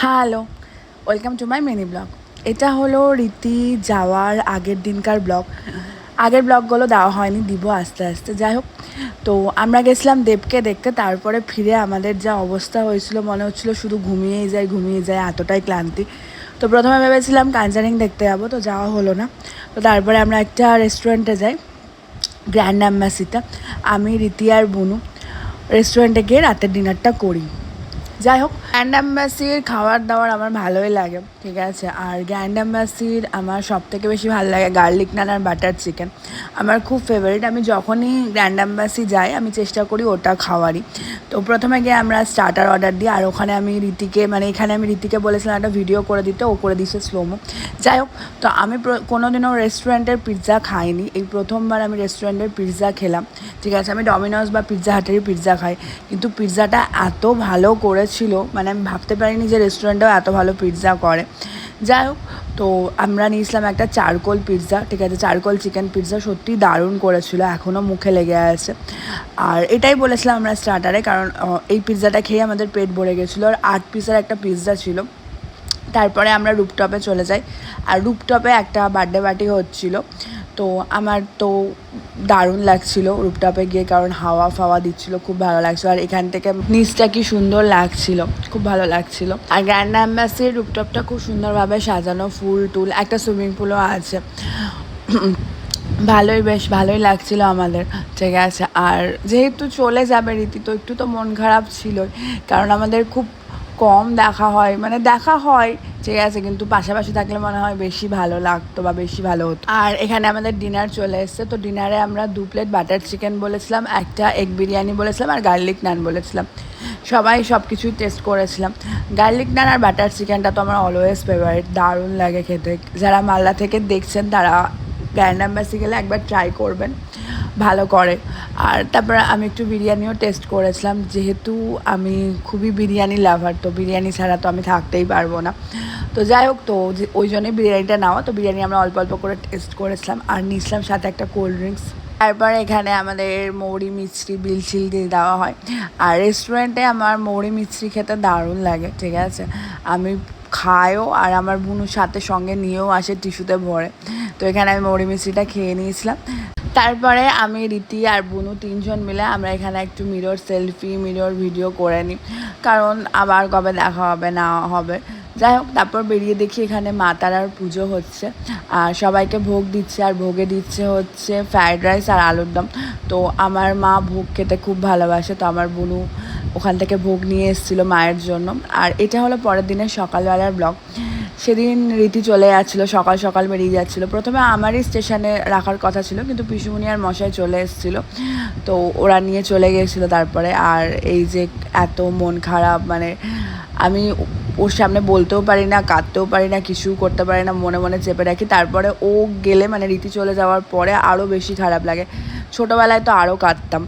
Hello, welcome to my mini blog. এটা হলো রীতি যাওয়ার আগের দিনকার ব্লগ। আগের ব্লগগুলো দেওয়া হয়নি, দিব আস্তে আস্তে। যাই হোক, তো আমরা গেছিলাম দেবকে দেখতে। তারপরে ফিরে আমাদের যা অবস্থা হয়েছিল, মনে হচ্ছিলো শুধু ঘুমিয়েই যায়, এতটাই ক্লান্তি। তো প্রথমে ভেবেছিলাম কাঞ্জারিং দেখতে যাবো, তো যাওয়া হলো না। তো তারপরে আমরা একটা রেস্টুরেন্টে যাই, গ্র্যান্ড অ্যাম্বাসিতে। আমি, রীতি আর বুনু রেস্টুরেন্টে গিয়ে রাতের ডিনারটা করি। যাই হোক, গ্র্যান্ড অ্যাম্বাসির খাবার দাবার আমার ভালোই লাগে, ঠিক আছে। আর গ্র্যান্ড অ্যাম্বাসির আমার সবথেকে বেশি ভালো লাগে গার্লিক নান আর বাটার চিকেন, আমার খুব ফেভারিট। আমি যখনই গ্র্যান্ড অ্যাম্বাসি যাই আমি চেষ্টা করি ওটা খাওয়ারই। তো প্রথমে গিয়ে আমরা স্টার্টার অর্ডার দিই, আর ওখানে আমি রীতিকে এখানে আমি রীতিকে বলেছিলাম একটা ভিডিও করে দিতে, ও করে দিচ্ছে স্লোমো। যাই হোক, তো আমি কোনোদিনও রেস্টুরেন্টের পিৎজা খাইনি, এই প্রথমবার আমি রেস্টুরেন্টের পিৎজা খেলাম, ঠিক আছে। আমি ডমিনোজ বা পিৎজা হাটেরই পিৎজা খাই, কিন্তু পিৎজাটা এত ভালো করেছিল, আমি ভাবতে পারিনি যে রেস্টুরেন্টেও এত ভালো পিৎজা করে। যাই হোক, তো আমরা নিয়েছিলাম একটা চারকোল পিৎজা, ঠিক আছে, চারকোল চিকেন পিৎজা, সত্যি দারুণ করেছিল, এখনও মুখে লেগে আছে। আর এটাই বলেছিলাম আমরা স্টার্টারে, কারণ এই পিৎজাটা খেয়ে আমাদের পেট ভরে গেছিলো। আর 8 পিসের একটা পিৎজা ছিল। তারপরে আমরা রুপটপে চলে যাই, আর রুপটপে একটা বার্থডে পার্টি হচ্ছিলো। তো আমার তো দারুণ লাগছিলো রুপটপে গিয়ে, কারণ হাওয়া ফাওয়া দিচ্ছিলো, খুব ভালো লাগছিলো। আর এখান থেকে নিচটা কি সুন্দর লাগছিল, খুব ভালো লাগছিল। আর গ্র্যান্ড অ্যাম্বাসির রুপটপটা খুব সুন্দরভাবে সাজানো, ফুল টুল, একটা সুইমিং পুলও আছে। বেশ ভালোই লাগছিল আমাদের, ঠিক আছে। আর যেহেতু চলে যাবে রীতি, তো একটু তো মন খারাপ ছিলই, কারণ আমাদের খুব কম দেখা হয়, ঠিক আছে, কিন্তু পাশাপাশি থাকলে মনে হয় বেশি ভালো লাগতো বা বেশি ভালো হতো। আর এখানে আমাদের ডিনার চলে এসছে। তো ডিনারে আমরা 2 প্লেট বাটার চিকেন বলেছিলাম, একটা এগ বিরিয়ানি বলেছিলাম, আর গার্লিক নান বলেছিলাম। সবাই সব কিছুই টেস্ট করেছিলাম। গার্লিক নান আর বাটার চিকেনটা তো আমার অলওয়েজ ফেভারিট, দারুণ লাগে খেতে। যারা মালদা থেকে দেখছেন তারা গ্র্যান্ড অ্যাম্বাসি গেলে একবার ট্রাই করবেন, ভালো করে। আর তারপরে আমি একটু বিরিয়ানিও টেস্ট করেছিলাম, যেহেতু আমি খুবই বিরিয়ানি লাভার, তো বিরিয়ানি ছাড়া তো আমি থাকতেই পারবো না। তো যাই হোক, তো ওই জন্যই বিরিয়ানিটা নেওয়া। তো বিরিয়ানি আমরা অল্প অল্প করে টেস্ট করেছিলাম, আর নিয়েছিলাম সাথে একটা কোল্ড ড্রিঙ্কস। তারপরে এখানে আমাদের মৌরি মিষ্টি বিলচিল দিয়ে দেওয়া হয়। আর রেস্টুরেন্টে আমার মৌরি মিষ্টি খেতে দারুণ লাগে, ঠিক আছে। আমি খাইও, আর আমার বুনুর সাথে সঙ্গে নিয়েও আসে টিস্যুতে ভরে। তো এখানে আমি মৌরি মিষ্টিটা খেয়ে নিয়েছিলাম। তারপরে আমি, রীতি আর বুনু 3 জন মিলে আমরা এখানে একটু মিরর ভিডিও করে নিই, কারণ আবার কবে দেখা হবে না হবে। যাই হোক, তারপর বেরিয়ে দেখি এখানে মা তারার পুজো হচ্ছে, আর সবাইকে ভোগ দিচ্ছে, আর ভোগে দিচ্ছে হচ্ছে ফ্রায়েড রাইস আর আলুর দম। তো আমার মা ভোগ খেতে খুব ভালোবাসে, তো আমার বুনু ওখান থেকে ভোগ নিয়ে এসেছিলো মায়ের জন্য। আর এটা হলো পরের দিনের সকালবেলার ব্লগ। সেদিন রীতি চলে যাচ্ছিলো, সকাল সকাল বেরিয়ে যাচ্ছিলো। প্রথমে আমারই স্টেশনে রাখার কথা ছিল, কিন্তু পিসুমণি আর মশাই চলে এসেছিলো, তো ওরা নিয়ে চলে গিয়েছিলো। তারপরে আর এই যে এত মন খারাপ, আমি ওর সামনে বলতেও পারি না, কাঁদতেও পারি না, কিছু করতে পারি না, মনে মনে চেপে রাখি। তারপরে ও গেলে, রীতি চলে যাওয়ার পরে আরও বেশি খারাপ লাগে। ছোটোবেলায় তো আরও কাঁদতাম।